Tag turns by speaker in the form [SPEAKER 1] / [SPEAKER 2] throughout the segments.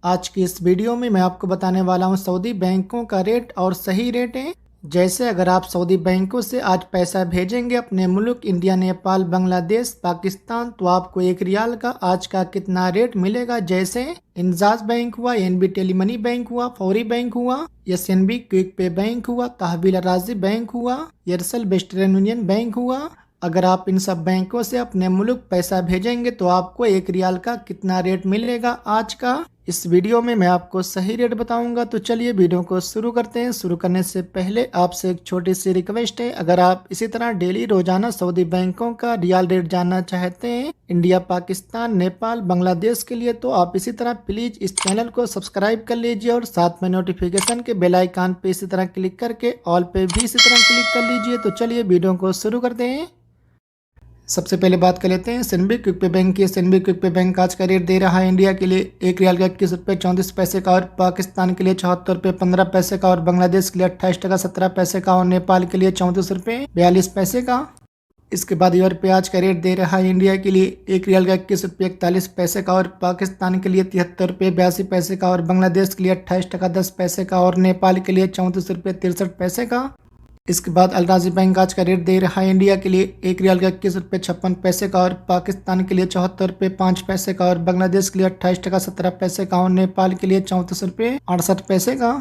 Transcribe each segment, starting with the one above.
[SPEAKER 1] आज की इस वीडियो में मैं आपको बताने वाला हूं सऊदी बैंकों का रेट और सही रेट है। जैसे अगर आप सऊदी बैंकों से आज पैसा भेजेंगे अपने मुल्क इंडिया, नेपाल, बांग्लादेश, पाकिस्तान, तो आपको 1 रियाल का आज का कितना रेट मिलेगा। जैसे इंजाज बैंक हुआ, एनबी टेलीमनी बैंक हुआ, फौरी बैंक हुआ, एसएनबी क्विक पे बैंक हुआ, तहवील राजी बैंक हुआ, एयरसेल वेस्टर्न यूनियन बैंक हुआ। अगर आप इन सब बैंकों से अपने मुल्क पैसा भेजेंगे तो आपको 1 रियाल का कितना रेट मिलेगा आज का। इस वीडियो में मैं आपको सही रेट बताऊंगा। तो चलिए वीडियो को शुरू करते हैं। शुरू करने से पहले आपसे एक छोटी सी रिक्वेस्ट है, अगर आप इसी तरह डेली रोजाना सऊदी बैंकों का रियाल रेट जानना चाहते हैं इंडिया, पाकिस्तान, नेपाल, बांग्लादेश के लिए, तो आप इसी तरह प्लीज इस चैनल को सब्सक्राइब कर लीजिए और साथ में नोटिफिकेशन के बेल आइकन पे इसी तरह क्लिक करके ऑल पे भी इसी तरह क्लिक कर लीजिए। तो चलिए वीडियो को शुरू करते हैं। सबसे पहले बात कर लेते हैं एसएनबी क्विक पे बैंक की। एसएनबी क्विक पे बैंक आज का रेट दे रहा है इंडिया के लिए 1 रियाल का 21 रुपये 34 पैसे का, और पाकिस्तान के लिए 74 रुपये 15 पैसे का, और बांग्लादेश के लिए 28 टका 17 पैसे का, और नेपाल के लिए 34 रुपये 42 पैसे का। इसके बाद यूरो पे आज का रेट दे रहा है इंडिया के लिए 1 रियाल का 21 रुपये 41 पैसे का, और पाकिस्तान के लिए 73 रुपये 82 पैसे का, और बांग्लादेश के लिए 28 टका 10 पैसे का, और नेपाल के लिए 34 रुपये 63 पैसे का। इसके बाद अल राजी बैंक आज का रेट दे रहा है इंडिया के लिए 1 रियाल का 21 रुपये 56 पैसे का, और पाकिस्तान के लिए 74 रुपये 5 पैसे का, और बांग्लादेश के लिए 28 टका 17 पैसे का, और नेपाल के लिए 34 रुपये 68 पैसे का।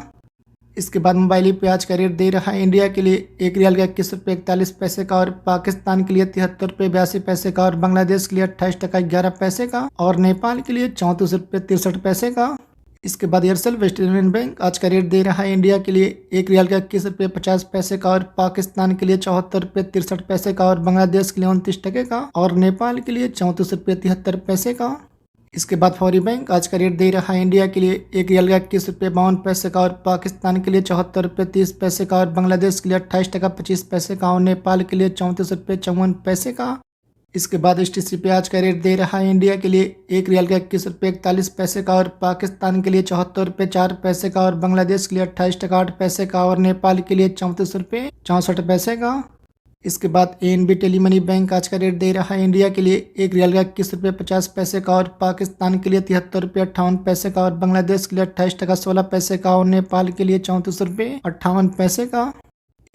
[SPEAKER 1] इसके बाद मोबाइल पे आज का रेट दे रहा है इंडिया के लिए 1 रियाल का 21 रुपये 41 पैसे का, और पाकिस्तान के लिए 73 रुपये 82 पैसे का, और बांग्लादेश के लिए 28 टका 11 पैसे का, और नेपाल के लिए 34 रुपये 63 पैसे का। इसके बाद एयरसेल वेस्टर्न यूनियन बैंक आज का रेट दे रहा है इंडिया के लिए 1 रियाल का 21 रुपये 50 पैसे का, और पाकिस्तान के लिए 74 रुपये 63 पैसे का, और बांग्लादेश के लिए 29 टके का, और नेपाल के लिए 34 रुपये 73 पैसे का। इसके बाद फौरी बैंक आज का रेट दे रहा है इंडिया के लिए 1 रियाल का 21 रुपये 52 पैसे का, और पाकिस्तान के लिए 74 रुपये 30 पैसे का, और बांग्लादेश के लिए 28 टका 25 पैसे का, और नेपाल के लिए 34 रुपये 54 पैसे का। इसके बाद एसटीसी पे आज का रेट दे रहा है इंडिया के लिए 1 रियाल का 21 रुपये 41 पैसे का, और पाकिस्तान के लिए 74 रुपये 4 पैसे का, और बांग्लादेश के लिए 28 टका 8 पैसे का, और नेपाल के लिए 34 रुपये 64 पैसे का। इसके बाद एनबी टेलीमनी बैंक आज का रेट दे रहा है इंडिया के लिए 1 रियाल का 21 रुपये 50 पैसे का, और पाकिस्तान के लिए 73 रुपये 58 पैसे का, और बांग्लादेश के लिए 28 टका 16 पैसे का, और नेपाल के लिए 34 रुपये 58 पैसे का।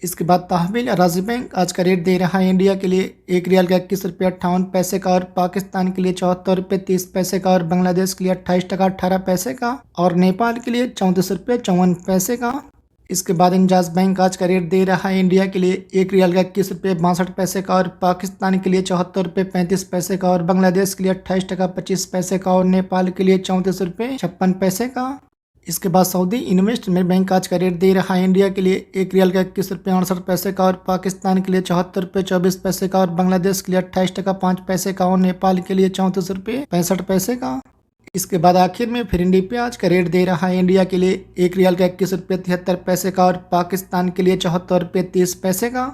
[SPEAKER 1] इसके बाद तहवील राजी बैंक आज का रेट दे रहा है इंडिया के लिए 1 रियाल का 21 रुपये 58 पैसे का, और पाकिस्तान के लिए 74 रुपये 30 पैसे का, और बांग्लादेश के लिए 28 टका 18 पैसे का, और नेपाल के लिए 34 रुपये 54 पैसे का। इसके बाद इंजाज बैंक आज का रेट दे रहा है इंडिया के लिए 1 रियाल का 21 रुपये 62 पैसे का, और पाकिस्तान के लिए 74 रुपये 35 पैसे का, और बांग्लादेश के लिए 28 टका 25 पैसे का, और नेपाल के लिए 34 रुपये 56 पैसे का। इसके बाद सऊदी इन्वेस्टमेंट बैंक आज का रेट दे रहा है इंडिया के लिए 1 रियाल का 21 रुपये 68 पैसे का, और पाकिस्तान के लिए 74 रुपये 24 पैसे का, और बांग्लादेश के लिए 28 टका 5 पैसे का, और नेपाल के लिए 34 रुपये 65 पैसे का। इसके बाद आखिर में फिरिंडी पे आज का रेट दे रहा है इंडिया के लिए 1 रियाल का 21 रुपये 73 पैसे का, और पाकिस्तान के लिए 74 रुपये 30 पैसे का।